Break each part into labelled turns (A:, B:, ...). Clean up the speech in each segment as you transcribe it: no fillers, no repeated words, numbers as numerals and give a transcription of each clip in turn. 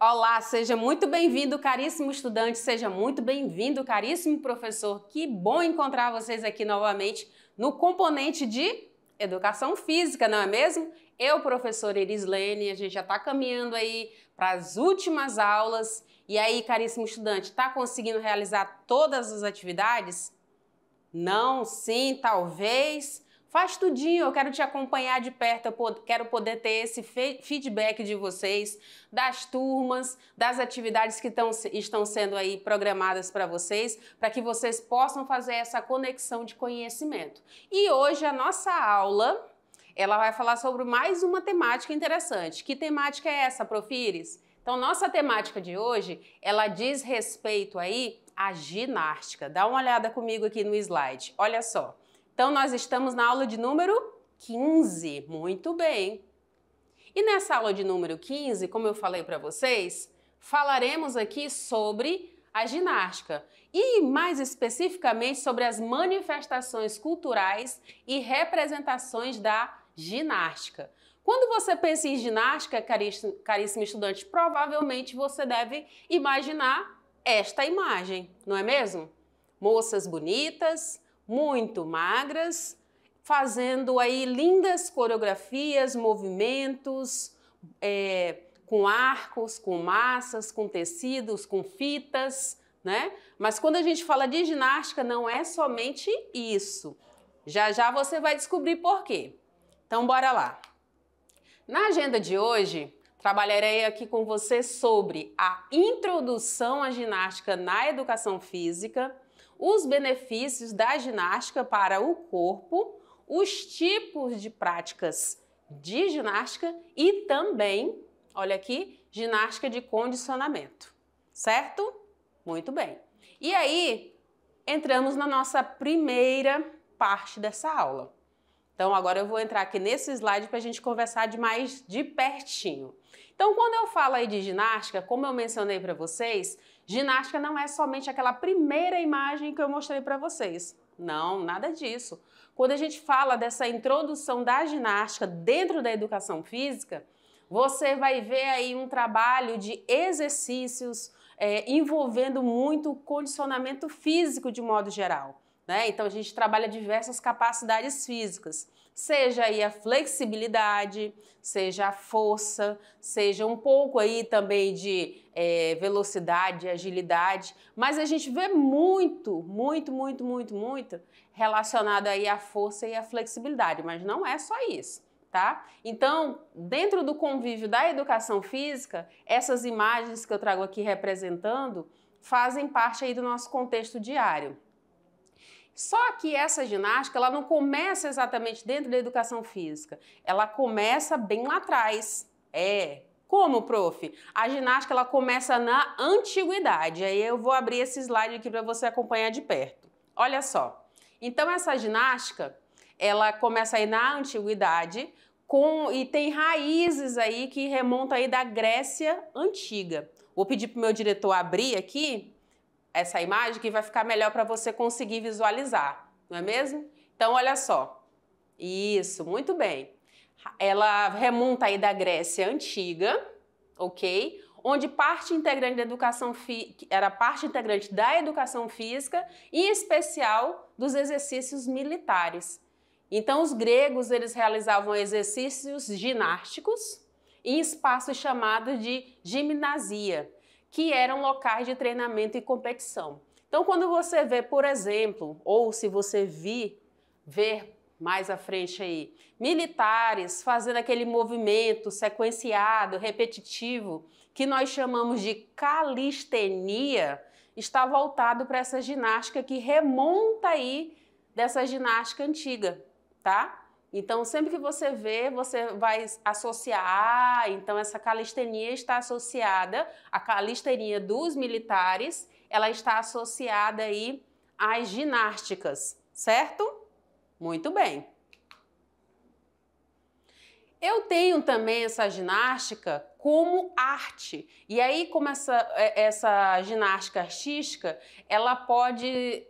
A: Olá, seja muito bem-vindo, caríssimo estudante, seja muito bem-vindo, caríssimo professor. Que bom encontrar vocês aqui novamente no componente de Educação Física, não é mesmo? Eu, professora Erislene, a gente já está caminhando aí para as últimas aulas. E aí, caríssimo estudante, está conseguindo realizar todas as atividades? Não, sim, talvez. Faz tudinho, eu quero te acompanhar de perto, quero poder ter esse feedback de vocês, das turmas, das atividades que estão sendo aí programadas para vocês, para que vocês possam fazer essa conexão de conhecimento. E hoje a nossa aula, ela vai falar sobre mais uma temática interessante. Que temática é essa, Prof. Iris? Então, nossa temática de hoje, ela diz respeito aí à ginástica. Dá uma olhada comigo aqui no slide, olha só. Então, nós estamos na aula de número 15, muito bem. E nessa aula de número 15, como eu falei para vocês, falaremos aqui sobre a ginástica e mais especificamente sobre as manifestações culturais e representações da ginástica. Quando você pensa em ginástica, caríssimo estudante, provavelmente você deve imaginar esta imagem, não é mesmo? Moças bonitas, muito magras, fazendo aí lindas coreografias, movimentos, com arcos, com massas, com tecidos, com fitas, né? Mas quando a gente fala de ginástica, não é somente isso. Já já você vai descobrir por quê. Então, bora lá. Na agenda de hoje, trabalharei aqui com você sobre a introdução à ginástica na educação física, os benefícios da ginástica para o corpo, os tipos de práticas de ginástica e também, olha aqui, ginástica de condicionamento, certo? Muito bem. E aí, entramos na nossa primeira parte dessa aula. Então, agora eu vou entrar aqui nesse slide para a gente conversar mais de pertinho. Então, quando eu falo aí de ginástica, como eu mencionei para vocês, ginástica não é somente aquela primeira imagem que eu mostrei para vocês. Não, nada disso. Quando a gente fala dessa introdução da ginástica dentro da educação física, você vai ver aí um trabalho de exercícios envolvendo muito condicionamento físico de modo geral. Né? Então a gente trabalha diversas capacidades físicas, seja aí a flexibilidade, seja a força, seja um pouco aí também de velocidade, agilidade, mas a gente vê muito relacionado aí à força e à flexibilidade, mas não é só isso. Tá? Então, dentro do convívio da educação física, essas imagens que eu trago aqui representando fazem parte aí do nosso contexto diário. Só que essa ginástica, ela não começa exatamente dentro da educação física, ela começa bem lá atrás. Como, prof? A ginástica, ela começa na antiguidade. Aí eu vou abrir esse slide aqui para você acompanhar de perto. Olha só. Então, essa ginástica, ela começa aí na antiguidade e tem raízes aí que remontam aí da Grécia Antiga. Vou pedir para o meu diretor abrir aqui essa imagem que vai ficar melhor para você conseguir visualizar, não é mesmo? Então, olha só. Isso, muito bem. Ela remonta aí da Grécia Antiga, ok? Onde parte integrante da educação era parte integrante da educação física, em especial dos exercícios militares. Então, os gregos, eles realizavam exercícios ginásticos em espaços chamados de gimnasia, que eram locais de treinamento e competição. Então, quando você vê, por exemplo, ou se você ver mais à frente aí, militares fazendo aquele movimento sequenciado, repetitivo, que nós chamamos de calistenia, está voltado para essa ginástica que remonta aí dessa ginástica antiga, tá? Então, sempre que você vê, você vai associar, então essa calistenia está associada, a calistenia dos militares, ela está associada aí às ginásticas, certo? Muito bem. Eu tenho também essa ginástica como arte. E aí, como essa ginástica artística, ela pode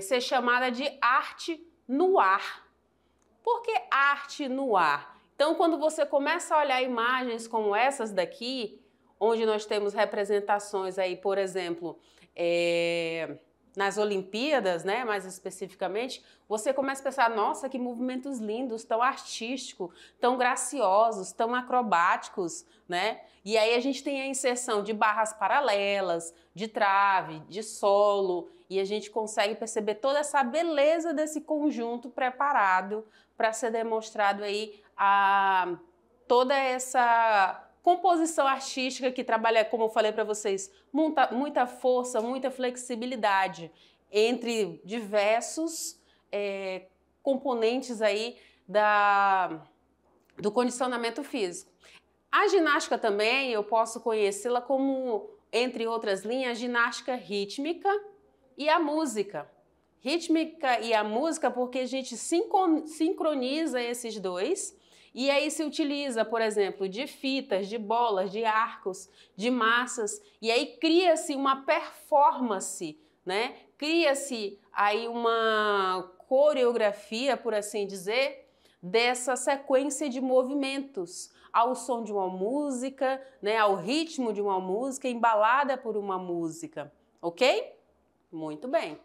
A: ser chamada de arte no ar. Por que arte no ar? Então, quando você começa a olhar imagens como essas daqui, onde nós temos representações aí, por exemplo, nas Olimpíadas, né, mais especificamente, você começa a pensar, nossa, que movimentos lindos, tão artísticos, tão graciosos, tão acrobáticos, né? E aí a gente tem a inserção de barras paralelas, de trave, de solo, e a gente consegue perceber toda essa beleza desse conjunto preparado para ser demonstrado aí toda essa composição artística que trabalha, como eu falei para vocês, muita força, muita flexibilidade entre diversos componentes aí do condicionamento físico. A ginástica também, eu posso conhecê-la como, entre outras linhas, a ginástica rítmica e a música. Rítmica e a música porque a gente sincroniza esses dois. E aí se utiliza, por exemplo, de fitas, de bolas, de arcos, de massas, e aí cria-se uma performance, né? Cria-se aí uma coreografia, por assim dizer, dessa sequência de movimentos, ao som de uma música, né? Ao ritmo de uma música, embalada por uma música, ok? Muito bem.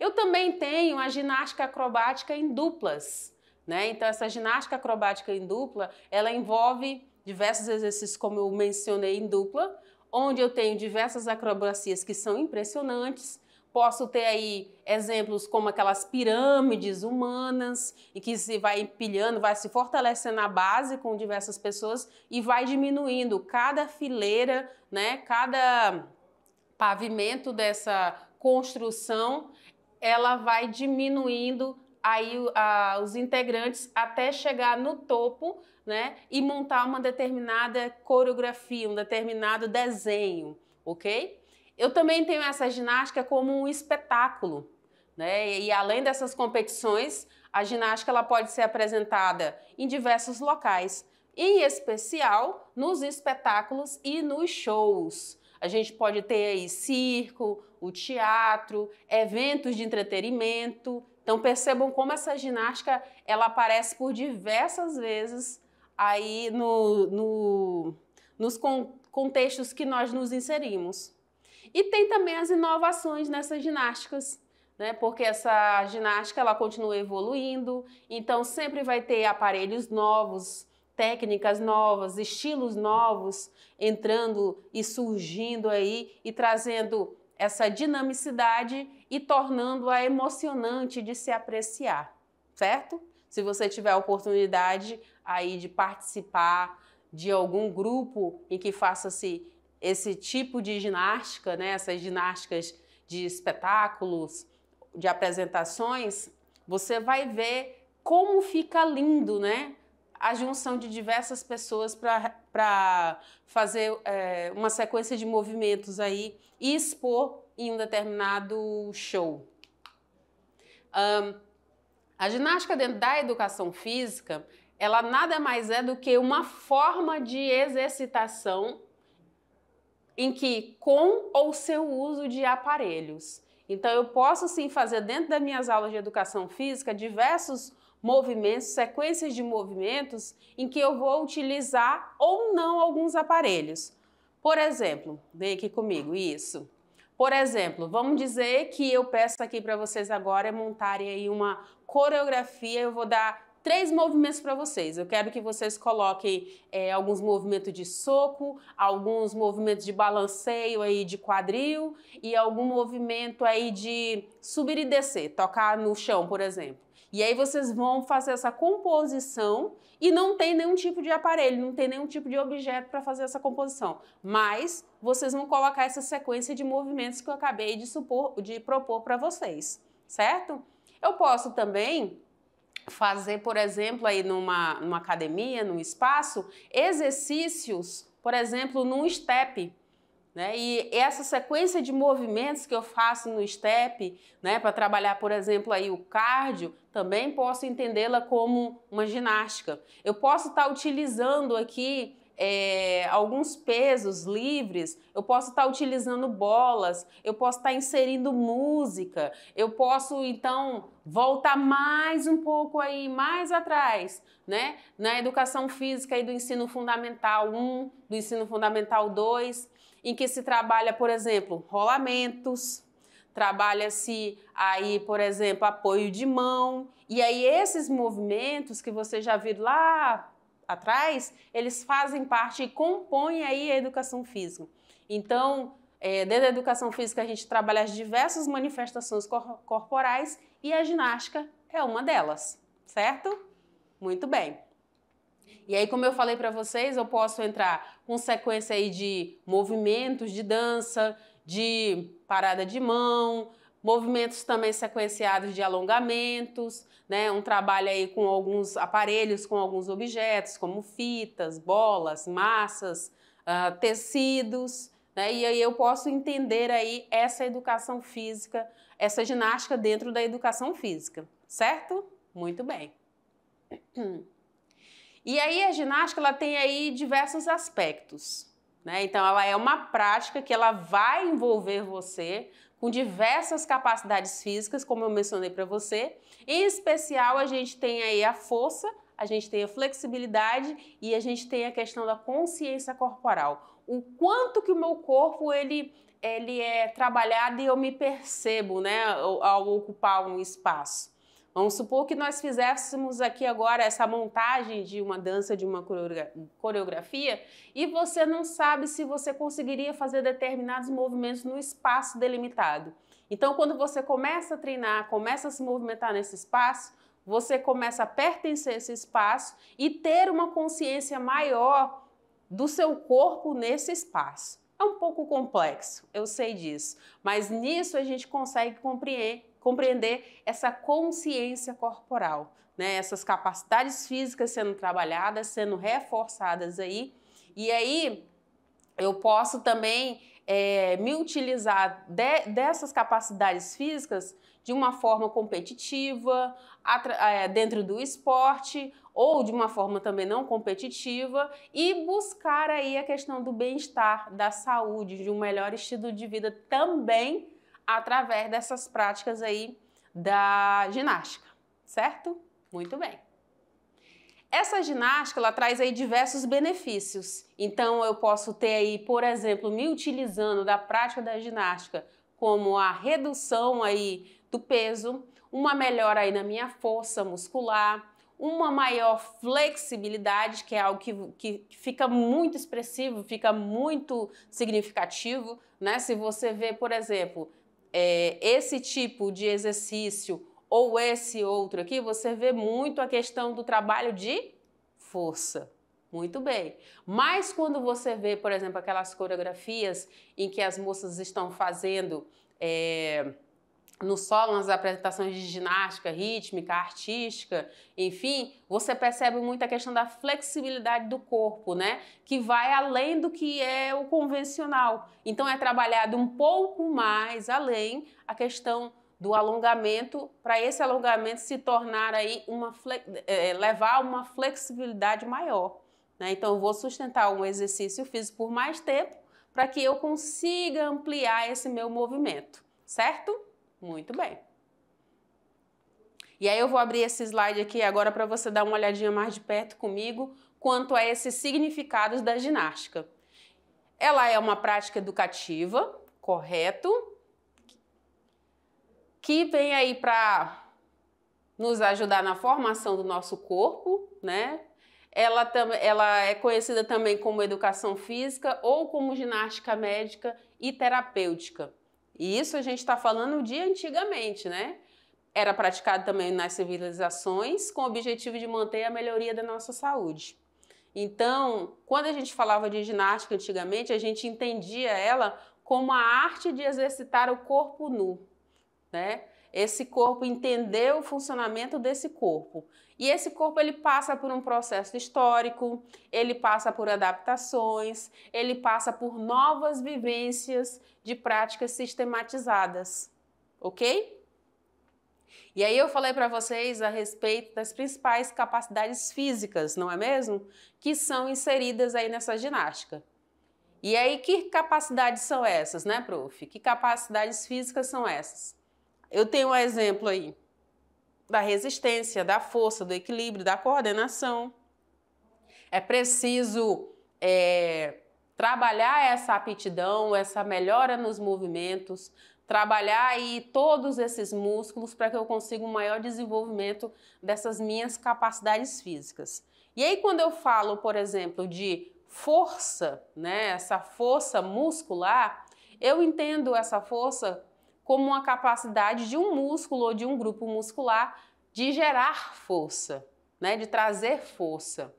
A: Eu também tenho a ginástica acrobática em duplas. Né? Então, essa ginástica acrobática em dupla, ela envolve diversos exercícios, como eu mencionei, em dupla, onde eu tenho diversas acrobacias que são impressionantes. Posso ter aí exemplos como aquelas pirâmides humanas, em que se vai empilhando, vai se fortalecendo a base com diversas pessoas e vai diminuindo cada fileira, né? Cada pavimento dessa construção, ela vai diminuindo aí os integrantes até chegar no topo, né, e montar uma determinada coreografia, um determinado desenho, ok? Eu também tenho essa ginástica como um espetáculo, né, e além dessas competições, a ginástica ela pode ser apresentada em diversos locais, em especial nos espetáculos e nos shows. A gente pode ter aí circo, o teatro, eventos de entretenimento. Então percebam como essa ginástica ela aparece por diversas vezes aí nos contextos que nós nos inserimos. E tem também as inovações nessas ginásticas, né? Porque essa ginástica ela continua evoluindo, então sempre vai ter aparelhos novos, técnicas novas, estilos novos entrando e surgindo aí e trazendo essa dinamicidade e tornando-a emocionante de se apreciar, certo? Se você tiver a oportunidade aí de participar de algum grupo em que faça-se esse tipo de ginástica, né? Essas ginásticas de espetáculos, de apresentações, você vai ver como fica lindo, né? A junção de diversas pessoas para fazer uma sequência de movimentos aí e expor em um determinado show. A ginástica dentro da educação física, ela nada mais é do que uma forma de exercitação em que com ou sem o uso de aparelhos. Então eu posso sim fazer dentro das minhas aulas de educação física diversos movimentos, sequências de movimentos em que eu vou utilizar ou não alguns aparelhos. Por exemplo, vem aqui comigo, isso. Por exemplo, vamos dizer que eu peço aqui para vocês agora montarem aí uma coreografia, eu vou dar 3 movimentos para vocês. Eu quero que vocês coloquem alguns movimentos de soco, alguns movimentos de balanceio aí de quadril e algum movimento aí de subir e descer, tocar no chão, por exemplo. E aí vocês vão fazer essa composição e não tem nenhum tipo de aparelho, não tem nenhum tipo de objeto para fazer essa composição. Mas vocês vão colocar essa sequência de movimentos que eu acabei de propor para vocês, certo? Eu posso também fazer, por exemplo, aí numa academia, num espaço, exercícios, por exemplo, num step. Né? E essa sequência de movimentos que eu faço no step, né, para trabalhar, por exemplo, aí o cardio, também posso entendê-la como uma ginástica. Eu posso estar utilizando aqui alguns pesos livres, eu posso estar utilizando bolas, eu posso estar inserindo música, eu posso então voltar mais um pouco aí, mais atrás, né? Na educação física aí do ensino fundamental 1, do ensino fundamental 2, em que se trabalha, por exemplo, rolamentos, trabalha-se aí, por exemplo, apoio de mão, e aí esses movimentos que você já viu lá atrás, eles fazem parte e compõem aí a educação física. Então, dentro da educação física a gente trabalha as diversas manifestações corporais e a ginástica é uma delas, certo? Muito bem. E aí, como eu falei para vocês, eu posso entrar com sequência aí de movimentos de dança, de parada de mão, movimentos também sequenciados de alongamentos, né? Um trabalho aí com alguns aparelhos, com alguns objetos, como fitas, bolas, massas, tecidos, né? E aí eu posso entender aí essa educação física, essa ginástica dentro da educação física, certo? Muito bem. E aí a ginástica ela tem aí diversos aspectos, né? Então ela é uma prática que ela vai envolver você com diversas capacidades físicas, como eu mencionei para você. Em especial a gente tem aí a força, a gente tem a flexibilidade e a gente tem a questão da consciência corporal. O quanto que o meu corpo ele é trabalhado e eu me percebo, né, ao ocupar um espaço. Vamos supor que nós fizéssemos aqui agora essa montagem de uma dança, de uma coreografia, e você não sabe se você conseguiria fazer determinados movimentos no espaço delimitado. Então, quando você começa a treinar, começa a se movimentar nesse espaço, você começa a pertencer a esse espaço e ter uma consciência maior do seu corpo nesse espaço. É um pouco complexo, eu sei disso, mas nisso a gente consegue compreender essa consciência corporal, né? Essas capacidades físicas sendo trabalhadas, sendo reforçadas aí. E aí eu posso também me utilizar dessas capacidades físicas de uma forma competitiva, dentro do esporte, ou de uma forma também não competitiva, e buscar aí a questão do bem-estar, da saúde, de um melhor estilo de vida também através dessas práticas aí da ginástica, certo? Muito bem. Essa ginástica, ela traz aí diversos benefícios. Então, eu posso ter aí, por exemplo, me utilizando da prática da ginástica como a redução aí do peso, uma melhora aí na minha força muscular, uma maior flexibilidade, que é algo que fica muito expressivo, fica muito significativo, né? Se você vê, por exemplo, esse tipo de exercício ou esse outro aqui, você vê muito a questão do trabalho de força. Muito bem. Mas quando você vê, por exemplo, aquelas coreografias em que as moças estão fazendo no solo, nas apresentações de ginástica rítmica, artística, enfim, você percebe muito a questão da flexibilidade do corpo, né? Que vai além do que é o convencional. Então é trabalhado um pouco mais além a questão do alongamento, para esse alongamento se tornar aí levar a uma flexibilidade maior, né? Então eu vou sustentar um exercício físico por mais tempo para que eu consiga ampliar esse meu movimento, certo? Muito bem. E aí eu vou abrir esse slide aqui agora para você dar uma olhadinha mais de perto comigo quanto a esses significados da ginástica. Ela é uma prática educativa, correto? Que vem aí para nos ajudar na formação do nosso corpo, né? Ela é conhecida também como educação física ou como ginástica médica e terapêutica. E isso a gente está falando de antigamente, né? Era praticado também nas civilizações com o objetivo de manter a melhoria da nossa saúde. Então, quando a gente falava de ginástica antigamente, a gente entendia ela como a arte de exercitar o corpo nu, né? Esse corpo, entender o funcionamento desse corpo. E esse corpo ele passa por um processo histórico, ele passa por adaptações, ele passa por novas vivências de práticas sistematizadas, ok? E aí eu falei para vocês a respeito das principais capacidades físicas, não é mesmo? Que são inseridas aí nessa ginástica. E aí que capacidades são essas, né, prof? Que capacidades físicas são essas? Eu tenho um exemplo aí da resistência, da força, do equilíbrio, da coordenação. É preciso trabalhar essa aptidão, essa melhora nos movimentos, trabalhar aí todos esses músculos para que eu consiga um maior desenvolvimento dessas minhas capacidades físicas. E aí quando eu falo, por exemplo, de força, né, essa força muscular, eu entendo essa força como uma capacidade de um músculo ou de um grupo muscular de gerar força, né, de trazer força.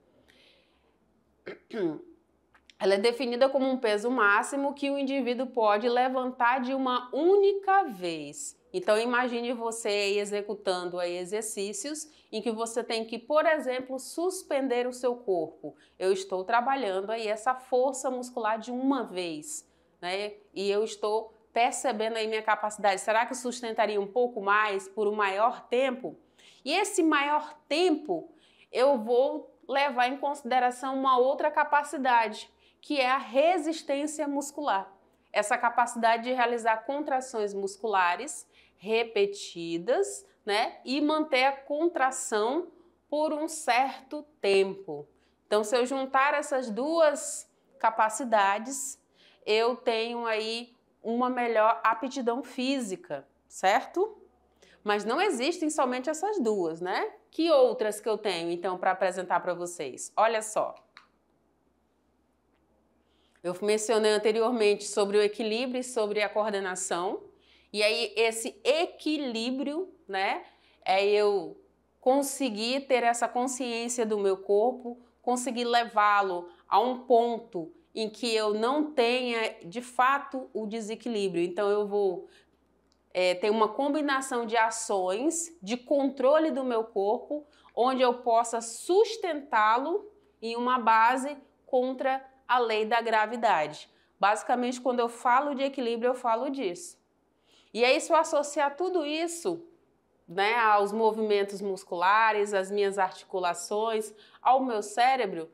A: Ela é definida como um peso máximo que o indivíduo pode levantar de uma única vez. Então imagine você aí executando aí exercícios em que você tem que, por exemplo, suspender o seu corpo. Eu estou trabalhando aí essa força muscular de uma vez, né? E eu estou percebendo aí minha capacidade. Será que eu sustentaria um pouco mais por um maior tempo? E esse maior tempo eu vou levar em consideração uma outra capacidade, que é a resistência muscular. Essa capacidade de realizar contrações musculares repetidas, né, e manter a contração por um certo tempo. Então, se eu juntar essas duas capacidades, eu tenho aí uma melhor aptidão física, certo? Mas não existem somente essas duas, né? Que outras que eu tenho, então, para apresentar para vocês? Olha só. Eu mencionei anteriormente sobre o equilíbrio e sobre a coordenação. E aí, esse equilíbrio, né? É eu conseguir ter essa consciência do meu corpo, conseguir levá-lo a um ponto em que eu não tenha, de fato, o desequilíbrio. Então, eu vou ter uma combinação de ações de controle do meu corpo, onde eu possa sustentá-lo em uma base contra a lei da gravidade. Basicamente, quando eu falo de equilíbrio, eu falo disso. E aí, se eu associar tudo isso, né, aos movimentos musculares, às minhas articulações, ao meu cérebro,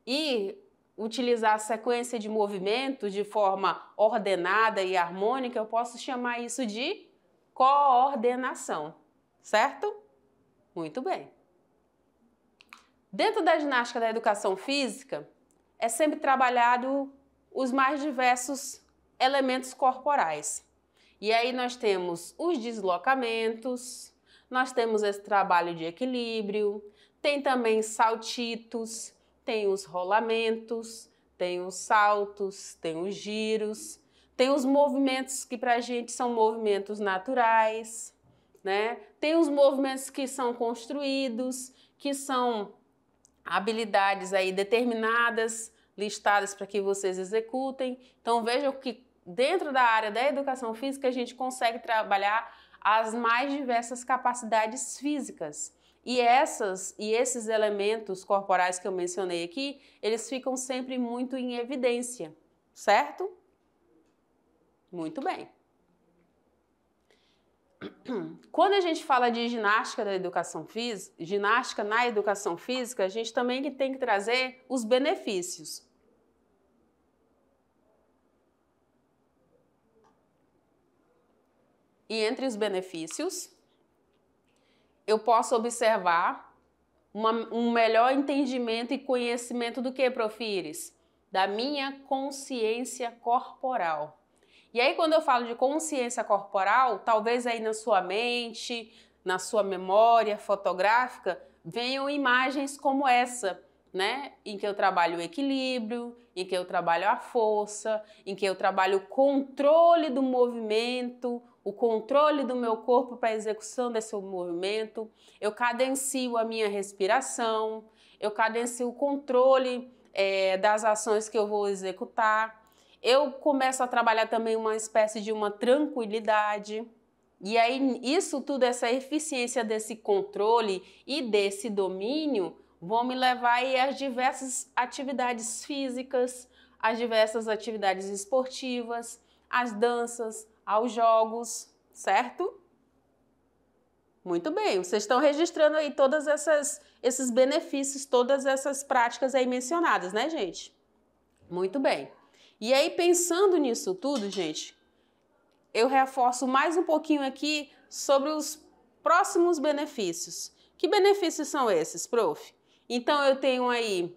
A: e utilizar a sequência de movimentos de forma ordenada e harmônica, eu posso chamar isso de coordenação, certo? Muito bem. Dentro da ginástica da educação física, é sempre trabalhado os mais diversos elementos corporais. E aí nós temos os deslocamentos, nós temos esse trabalho de equilíbrio, tem também saltitos, tem os rolamentos, tem os saltos, tem os giros, tem os movimentos que pra gente são movimentos naturais, né? Tem os movimentos que são construídos, que são habilidades aí determinadas, listadas para que vocês executem. Então vejam que dentro da área da educação física a gente consegue trabalhar as mais diversas capacidades físicas. E esses elementos corporais que eu mencionei aqui, eles ficam sempre muito em evidência, certo? Muito bem. Quando a gente fala de ginástica da educação física, ginástica na educação física, a gente também tem que trazer os benefícios. E entre os benefícios, eu posso observar um melhor entendimento e conhecimento do que, Prof. Iris? Da minha consciência corporal. E aí, quando eu falo de consciência corporal, talvez aí na sua mente, na sua memória fotográfica, venham imagens como essa, né? Em que eu trabalho o equilíbrio, em que eu trabalho a força, em que eu trabalho o controle do movimento, o controle do meu corpo para a execução desse movimento, eu cadencio a minha respiração, eu cadencio o controle das ações que eu vou executar. Eu começo a trabalhar também uma espécie de uma tranquilidade. E aí isso tudo, essa eficiência desse controle e desse domínio vão me levar aí às diversas atividades físicas, às diversas atividades esportivas, às danças, aos jogos, certo? Muito bem, vocês estão registrando aí todas esses benefícios, todas essas práticas aí mencionadas, né, gente? Muito bem. E aí, pensando nisso tudo, gente, eu reforço mais um pouquinho aqui sobre os próximos benefícios. Que benefícios são esses, prof? Então, eu tenho aí,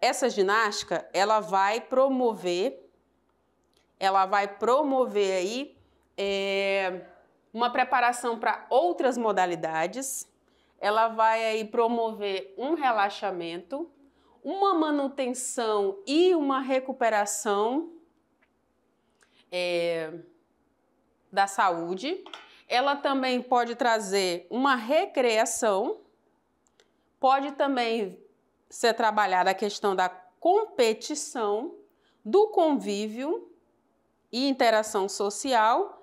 A: essa ginástica, ela vai promover aí uma preparação para outras modalidades, ela vai aí promover um relaxamento, uma manutenção e uma recuperação da saúde. Ela também pode trazer uma recreação, pode também ser trabalhada a questão da competição, do convívio e interação social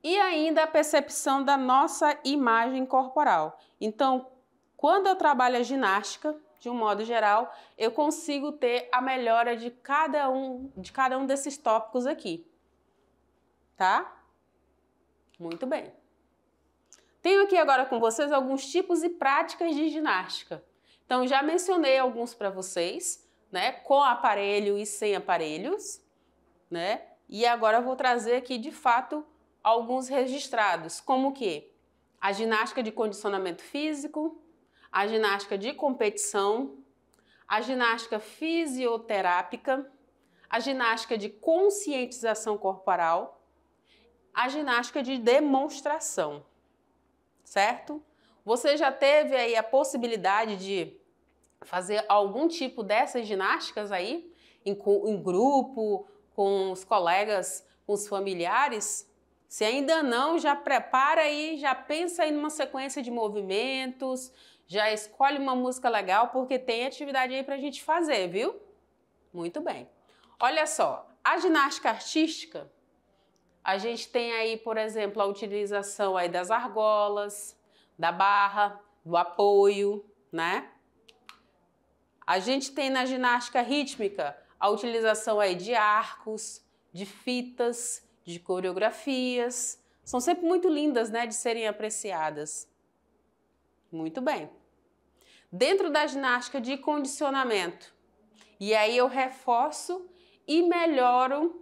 A: e ainda a percepção da nossa imagem corporal. Então, quando eu trabalho a ginástica, de um modo geral, eu consigo ter a melhora de cada um desses tópicos aqui. Tá? Muito bem. Tenho aqui agora com vocês alguns tipos e práticas de ginástica. Então, já mencionei alguns para vocês, né? Com aparelho e sem aparelhos, né? E agora eu vou trazer aqui, de fato, alguns registrados, como o quê? A ginástica de condicionamento físico, a ginástica de competição, a ginástica fisioterápica, a ginástica de conscientização corporal, a ginástica de demonstração, certo? Você já teve aí a possibilidade de fazer algum tipo dessas ginásticas aí, em grupo, com os colegas, com os familiares? Se ainda não, já prepara aí, já pensa aí numa sequência de movimentos, já escolhe uma música legal, porque tem atividade aí pra gente fazer, viu? Muito bem. Olha só, a ginástica artística, a gente tem aí, por exemplo, a utilização aí das argolas, da barra, do apoio, né? A gente tem na ginástica rítmica a utilização aí de arcos, de fitas, de coreografias. São sempre muito lindas, né, de serem apreciadas. Muito bem. Dentro da ginástica de condicionamento, e aí eu reforço e melhoro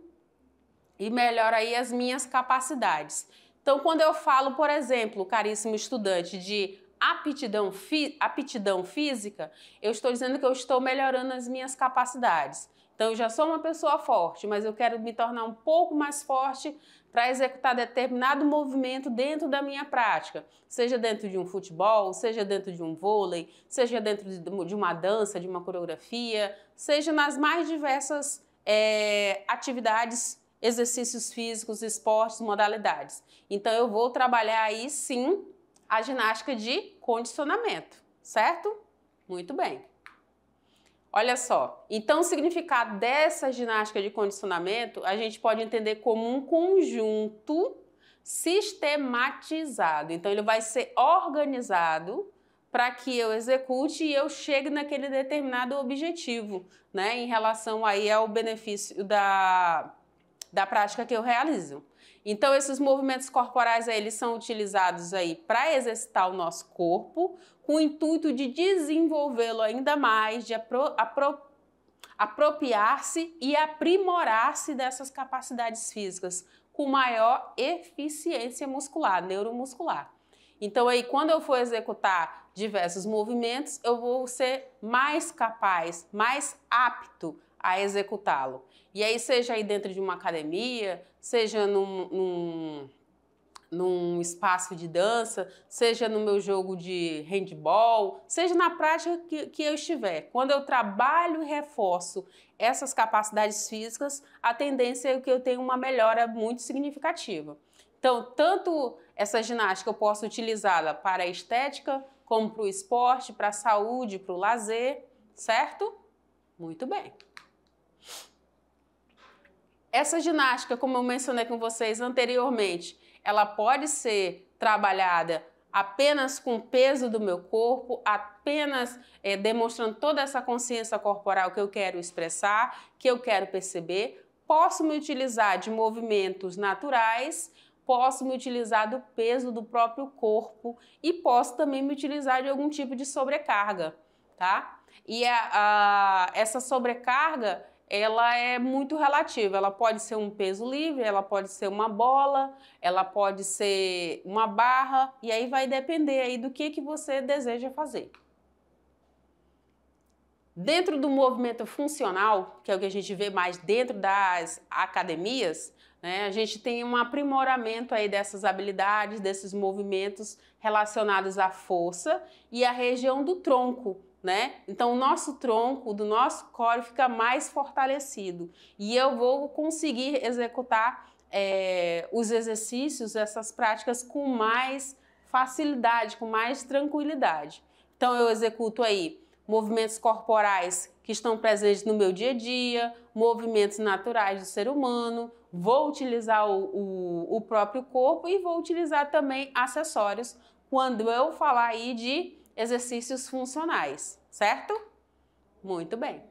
A: aí as minhas capacidades. Então, quando eu falo, por exemplo, caríssimo estudante, de aptidão física, eu estou dizendo que eu estou melhorando as minhas capacidades. Então, eu já sou uma pessoa forte, mas eu quero me tornar um pouco mais forte para executar determinado movimento dentro da minha prática, seja dentro de um futebol, seja dentro de um vôlei, seja dentro de uma dança, de uma coreografia, seja nas mais diversas atividades, exercícios físicos, esportes, modalidades. Então, eu vou trabalhar aí, sim, a ginástica de condicionamento, certo? Muito bem. Olha só, então o significado dessa ginástica de condicionamento a gente pode entender como um conjunto sistematizado. Então ele vai ser organizado para que eu execute e eu chegue naquele determinado objetivo, né, em relação aí ao benefício da prática que eu realizo. Então esses movimentos corporais aí, eles são utilizados aí para exercitar o nosso corpo, com o intuito de desenvolvê-lo ainda mais, de apropriar-se e aprimorar-se dessas capacidades físicas com maior eficiência muscular, neuromuscular. Então aí, quando eu for executar diversos movimentos, eu vou ser mais capaz, mais apto a executá-lo. E aí, seja aí dentro de uma academia, seja num espaço de dança, seja no meu jogo de handball, seja na prática que eu estiver. Quando eu trabalho e reforço essas capacidades físicas, a tendência é que eu tenha uma melhora muito significativa. Então, tanto essa ginástica eu posso utilizá-la para a estética, como para o esporte, para a saúde, para o lazer, certo? Muito bem. Essa ginástica, como eu mencionei com vocês anteriormente, ela pode ser trabalhada apenas com o peso do meu corpo, apenas demonstrando toda essa consciência corporal que eu quero expressar, que eu quero perceber. Posso me utilizar de movimentos naturais, posso me utilizar do peso do próprio corpo e posso também me utilizar de algum tipo de sobrecarga, tá? E essa sobrecarga, ela é muito relativa, ela pode ser um peso livre, ela pode ser uma bola, ela pode ser uma barra, e aí vai depender aí do que você deseja fazer. Dentro do movimento funcional, que é o que a gente vê mais dentro das academias, né, a gente tem um aprimoramento aí dessas habilidades, desses movimentos relacionados à força e à região do tronco, né? Então, o nosso tronco, do nosso core, fica mais fortalecido e eu vou conseguir executar os exercícios, essas práticas com mais facilidade, com mais tranquilidade. Então, eu executo aí movimentos corporais que estão presentes no meu dia a dia, movimentos naturais do ser humano, vou utilizar o próprio corpo e vou utilizar também acessórios quando eu falar aí de exercícios funcionais, certo? Muito bem.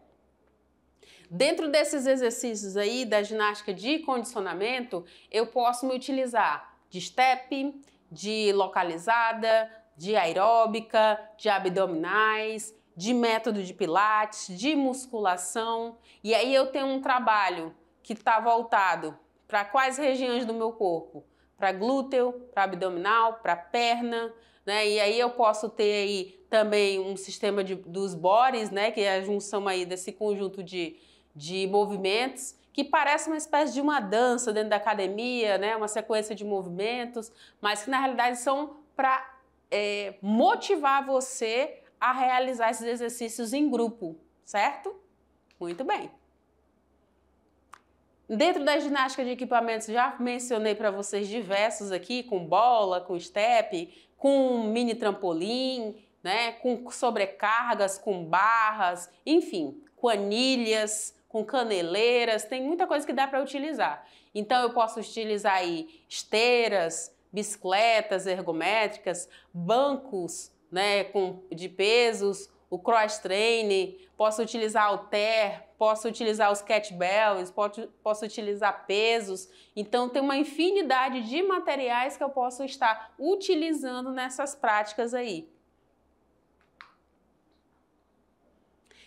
A: Dentro desses exercícios aí da ginástica de condicionamento, eu posso me utilizar de step, de localizada, de aeróbica, de abdominais, de método de pilates, de musculação. E aí eu tenho um trabalho que está voltado para quais regiões do meu corpo? Para glúteo, para abdominal, para perna, né? E aí eu posso ter aí também um sistema dos bodies, né? Que é a junção aí desse conjunto de movimentos que parece uma espécie de uma dança dentro da academia, né? Uma sequência de movimentos, mas que na realidade são para motivar você a realizar esses exercícios em grupo, certo? Muito bem. Dentro da ginástica de equipamentos, já mencionei para vocês diversos aqui, com bola, com step, com mini trampolim, né, com sobrecargas, com barras, enfim, com anilhas, com caneleiras, tem muita coisa que dá para utilizar. Então eu posso utilizar aí esteiras, bicicletas ergométricas, bancos, né, de pesos, o cross-training, posso utilizar halter, posso utilizar os kettlebells, posso utilizar pesos. Então tem uma infinidade de materiais que eu posso estar utilizando nessas práticas aí.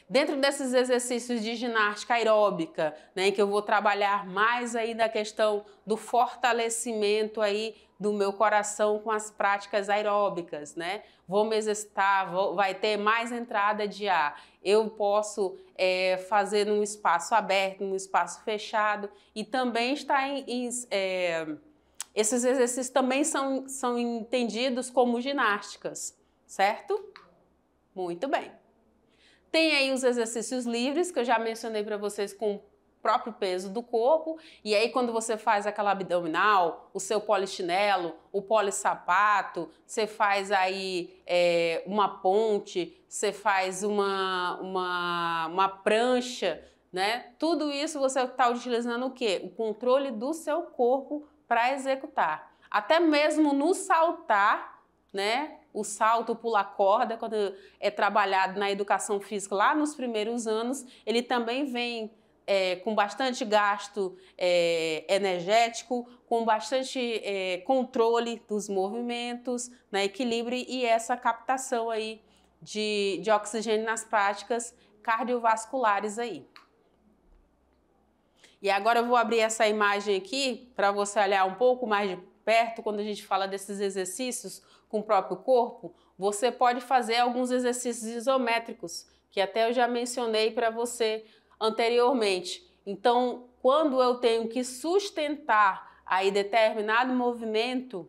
A: Dentro desses exercícios de ginástica aeróbica, né, que eu vou trabalhar mais aí da questão do fortalecimento aí do meu coração com as práticas aeróbicas, né? Vou me exercitar, vai ter mais entrada de ar. Eu posso fazer num espaço aberto, num espaço fechado e também está esses exercícios também são entendidos como ginásticas, certo? Muito bem. Tem aí os exercícios livres, que eu já mencionei para vocês, com o próprio peso do corpo. E aí quando você faz aquela abdominal, o seu polichinelo, o polissapato, você faz aí uma ponte, você faz uma prancha, né? Tudo isso você está utilizando o quê? O controle do seu corpo para executar. Até mesmo no saltar, né? O salto, o pular-corda, quando é trabalhado na educação física lá nos primeiros anos, ele também vem com bastante gasto energético, com bastante controle dos movimentos, né, equilíbrio e essa captação aí de oxigênio nas práticas cardiovasculares aí. E agora eu vou abrir essa imagem aqui para você olhar um pouco mais de perto quando a gente fala desses exercícios com o próprio corpo. Você pode fazer alguns exercícios isométricos, que até eu já mencionei para você anteriormente. Então, quando eu tenho que sustentar aí determinado movimento,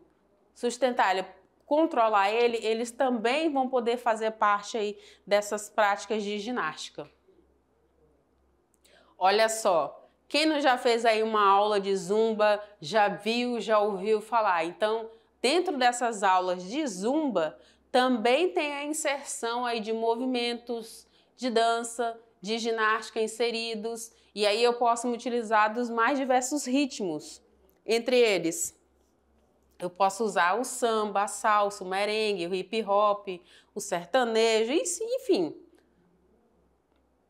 A: controlar ele, eles também vão poder fazer parte aí dessas práticas de ginástica. Olha só, quem não já fez aí uma aula de zumba, já viu, já ouviu falar? Então, dentro dessas aulas de zumba, também tem a inserção aí de movimentos de dança, de ginástica inseridos, e aí eu posso me utilizar dos mais diversos ritmos. Entre eles, eu posso usar o samba, a salsa, o merengue, o hip hop, o sertanejo, enfim.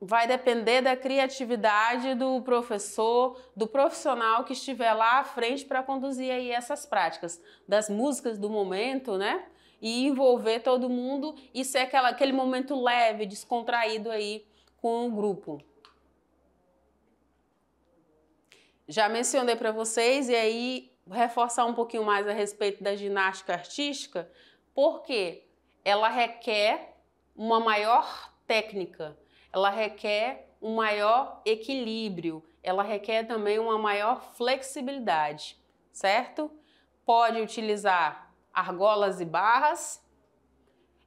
A: vai depender da criatividade do professor, do profissional que estiver lá à frente para conduzir aí essas práticas, das músicas do momento, né? E envolver todo mundo e ser aquele momento leve, descontraído aí com o grupo. Já mencionei para vocês, e aí reforçar um pouquinho mais a respeito da ginástica artística, porque ela requer uma maior técnica, ela requer um maior equilíbrio, ela requer também uma maior flexibilidade, certo? Pode utilizar argolas e barras,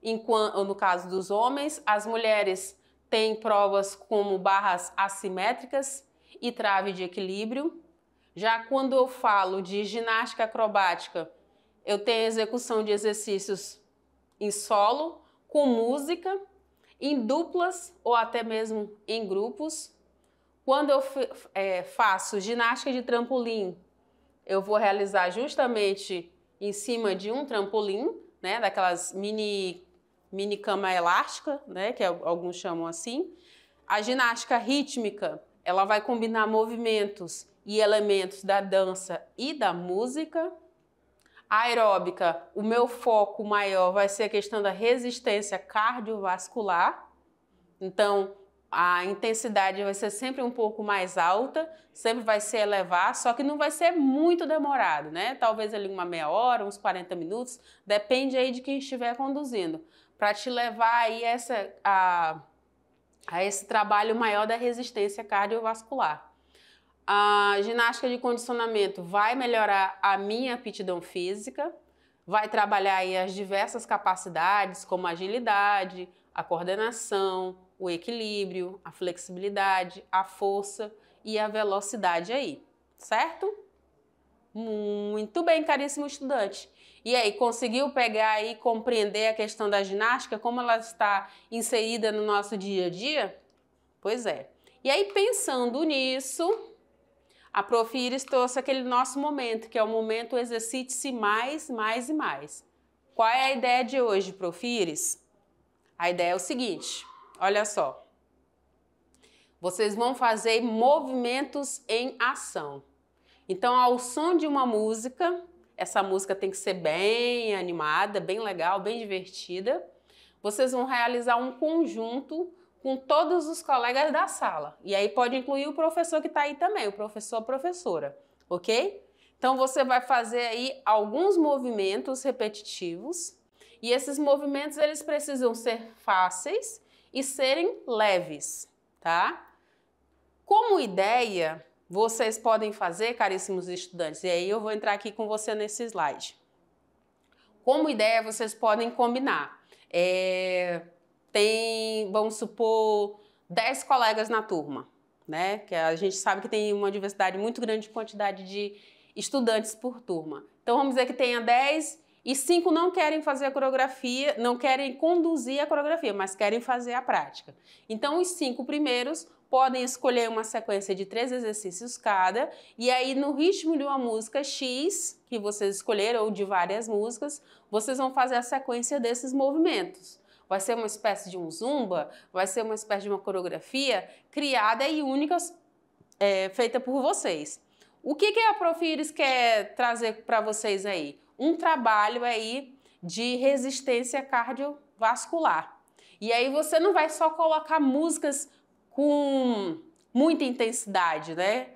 A: enquanto, no caso dos homens, as mulheres têm provas como barras assimétricas e trave de equilíbrio. Já quando eu falo de ginástica acrobática, eu tenho execução de exercícios em solo, com música, em duplas ou até mesmo em grupos. Quando eu faço ginástica de trampolim, eu vou realizar justamente em cima de um trampolim, né, daquelas mini cama elástica, né, que alguns chamam assim. A ginástica rítmica, ela vai combinar movimentos e elementos da dança e da música. A aeróbica, o meu foco maior vai ser a questão da resistência cardiovascular. Então, a intensidade vai ser sempre um pouco mais alta, sempre vai ser elevada, só que não vai ser muito demorado, né? Talvez ali uma meia hora, uns 40 minutos, depende aí de quem estiver conduzindo, para te levar aí a esse trabalho maior da resistência cardiovascular. A ginástica de condicionamento vai melhorar a minha aptidão física, vai trabalhar aí as diversas capacidades, como a agilidade, a coordenação, o equilíbrio, a flexibilidade, a força e a velocidade aí, certo? Muito bem, caríssimo estudante. E aí, conseguiu pegar e compreender a questão da ginástica, como ela está inserida no nosso dia a dia? Pois é. E aí, pensando nisso, a Prof. Iris trouxe aquele nosso momento, que é o momento exercite-se mais, mais e mais. Qual é a ideia de hoje, Prof. Iris? A ideia é o seguinte, olha só. Vocês vão fazer movimentos em ação. Então, ao som de uma música, essa música tem que ser bem animada, bem legal, bem divertida. Vocês vão realizar um conjunto com todos os colegas da sala. E aí pode incluir o professor que está aí também, o professor ou professora, ok? Então, você vai fazer aí alguns movimentos repetitivos e esses movimentos, eles precisam ser fáceis e serem leves, tá? Como ideia, vocês podem fazer, caríssimos estudantes, e aí eu vou entrar aqui com você nesse slide. Como ideia, vocês podem combinar. Vamos supor, 10 colegas na turma, né? Que a gente sabe que tem uma diversidade muito grande de quantidade de estudantes por turma. Então, vamos dizer que tenha 10 e 5 não querem fazer a coreografia, não querem conduzir a coreografia, mas querem fazer a prática. Então, os 5 primeiros podem escolher uma sequência de 3 exercícios cada, e aí no ritmo de uma música X, que vocês escolheram, ou de várias músicas, vocês vão fazer a sequência desses movimentos. Vai ser uma espécie de um zumba, vai ser uma espécie de uma coreografia criada e única, feita por vocês. O que a Prof. Iris quer trazer para vocês aí? Um trabalho aí de resistência cardiovascular. E aí você não vai só colocar músicas com muita intensidade, né?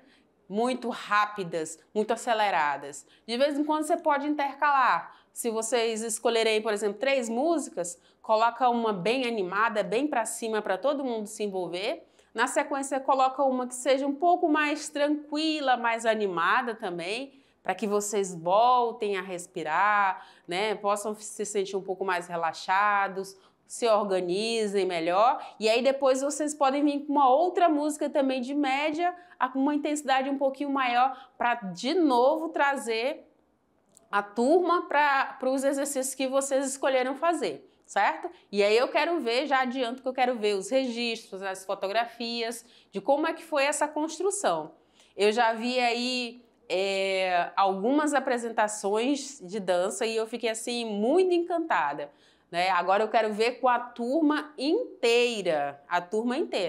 A: Muito rápidas, muito aceleradas. De vez em quando você pode intercalar. Se vocês escolherem, por exemplo, 3 músicas, coloca uma bem animada, bem para cima, para todo mundo se envolver. Na sequência, coloca uma que seja um pouco mais tranquila, mais animada também, para que vocês voltem a respirar, né? Possam se sentir um pouco mais relaxados, se organizem melhor. E aí depois vocês podem vir com uma outra música também de média, com uma intensidade um pouquinho maior, para de novo trazer a turma para os exercícios que vocês escolheram fazer, certo? E aí eu quero ver, já adianto que eu quero ver os registros, as fotografias de como é que foi essa construção. Eu já vi aí algumas apresentações de dança e eu fiquei assim muito encantada, né? Agora eu quero ver com a turma inteira,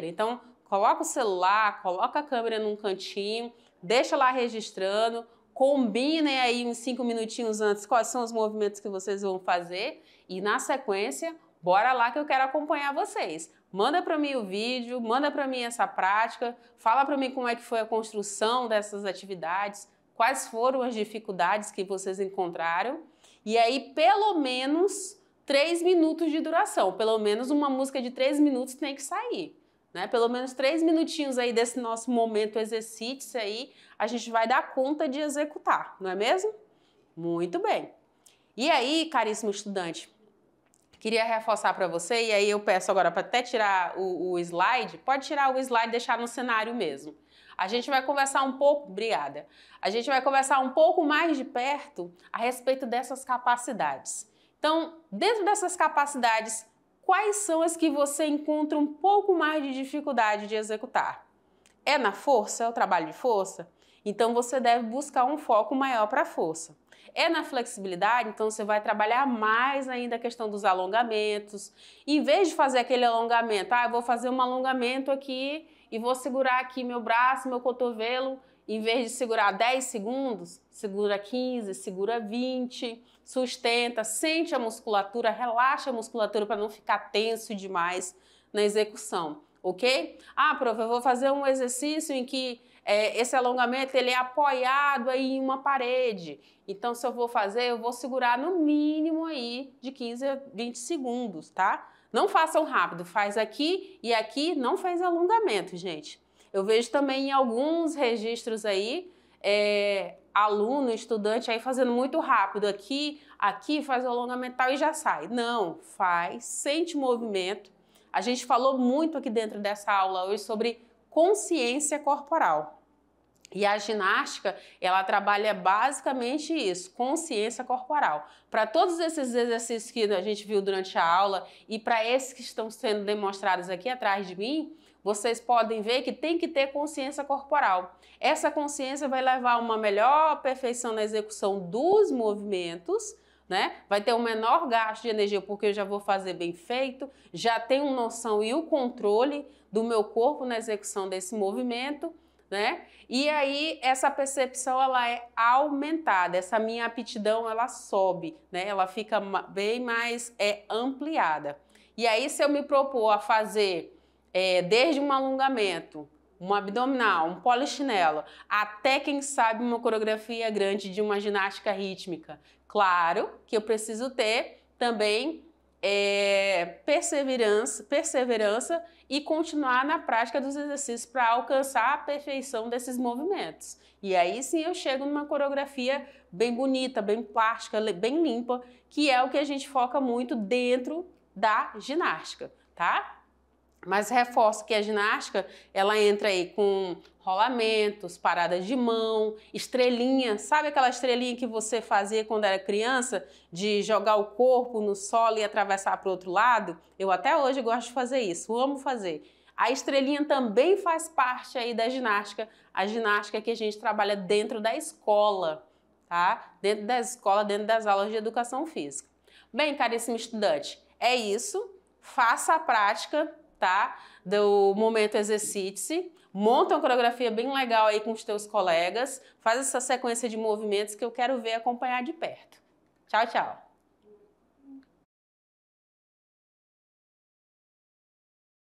A: Então, coloca o celular, coloca a câmera num cantinho, deixa lá registrando, combinem aí uns 5 minutinhos antes quais são os movimentos que vocês vão fazer e na sequência, bora lá que eu quero acompanhar vocês. Manda para mim o vídeo, manda para mim essa prática, fala para mim como é que foi a construção dessas atividades, quais foram as dificuldades que vocês encontraram e aí pelo menos 3 minutos de duração, pelo menos uma música de 3 minutos tem que sair, né? Pelo menos 3 minutinhos aí desse nosso momento exercício aí, a gente vai dar conta de executar, não é mesmo? Muito bem. E aí, caríssimo estudante, queria reforçar para você, e aí eu peço agora para até tirar o slide, pode tirar o slide e deixar no cenário mesmo. A gente vai conversar um pouco, obrigada, a gente vai conversar um pouco mais de perto a respeito dessas capacidades. Então, dentro dessas capacidades, quais são as que você encontra um pouco mais de dificuldade de executar? É na força? É o trabalho de força? Então, você deve buscar um foco maior para a força. É na flexibilidade? Então, você vai trabalhar mais ainda a questão dos alongamentos. Em vez de fazer aquele alongamento, eu vou fazer um alongamento aqui e vou segurar aqui meu braço, meu cotovelo, em vez de segurar 10 segundos, segura 15, segura 20, sustenta, sente a musculatura, relaxa a musculatura para não ficar tenso demais na execução, ok? Prof, eu vou fazer um exercício em que esse alongamento ele é apoiado aí em uma parede. Então, se eu vou fazer, eu vou segurar no mínimo aí de 15 a 20 segundos, tá? Não façam rápido, faz aqui e aqui, não fez alongamento, gente. Eu vejo também em alguns registros aí, aluno, estudante aí fazendo muito rápido, aqui faz o alongamento e já sai. Não, faz, sente o movimento. A gente falou muito aqui dentro dessa aula hoje sobre consciência corporal. E a ginástica, ela trabalha basicamente isso, consciência corporal. Para todos esses exercícios que a gente viu durante a aula e para esses que estão sendo demonstrados aqui atrás de mim, vocês podem ver que tem que ter consciência corporal. Essa consciência vai levar a uma melhor perfeição na execução dos movimentos, né? Vai ter um menor gasto de energia porque eu já vou fazer bem feito, já tenho noção e o controle do meu corpo na execução desse movimento, né? E aí essa percepção ela é aumentada, essa minha aptidão ela sobe, né? Ela fica bem mais ampliada. E aí se eu me propor a fazer desde um alongamento, um abdominal, um polichinelo, até quem sabe uma coreografia grande de uma ginástica rítmica, claro que eu preciso ter também perseverança e continuar na prática dos exercícios para alcançar a perfeição desses movimentos. E aí sim eu chego numa coreografia bem bonita, bem plástica, bem limpa, que é o que a gente foca muito dentro da ginástica, tá? Mas reforço que a ginástica, ela entra aí com rolamentos, paradas de mão, estrelinha. Sabe aquela estrelinha que você fazia quando era criança? De jogar o corpo no solo e atravessar para o outro lado? Eu até hoje gosto de fazer isso, amo fazer. A estrelinha também faz parte aí da ginástica, a ginástica que a gente trabalha dentro da escola, tá? Dentro da escola, dentro das aulas de educação física. Bem, caríssimo estudante, é isso. Faça a prática, tá? Do momento exercite-se, monta uma coreografia bem legal aí com os teus colegas, faz essa sequência de movimentos que eu quero ver acompanhar de perto. Tchau, tchau!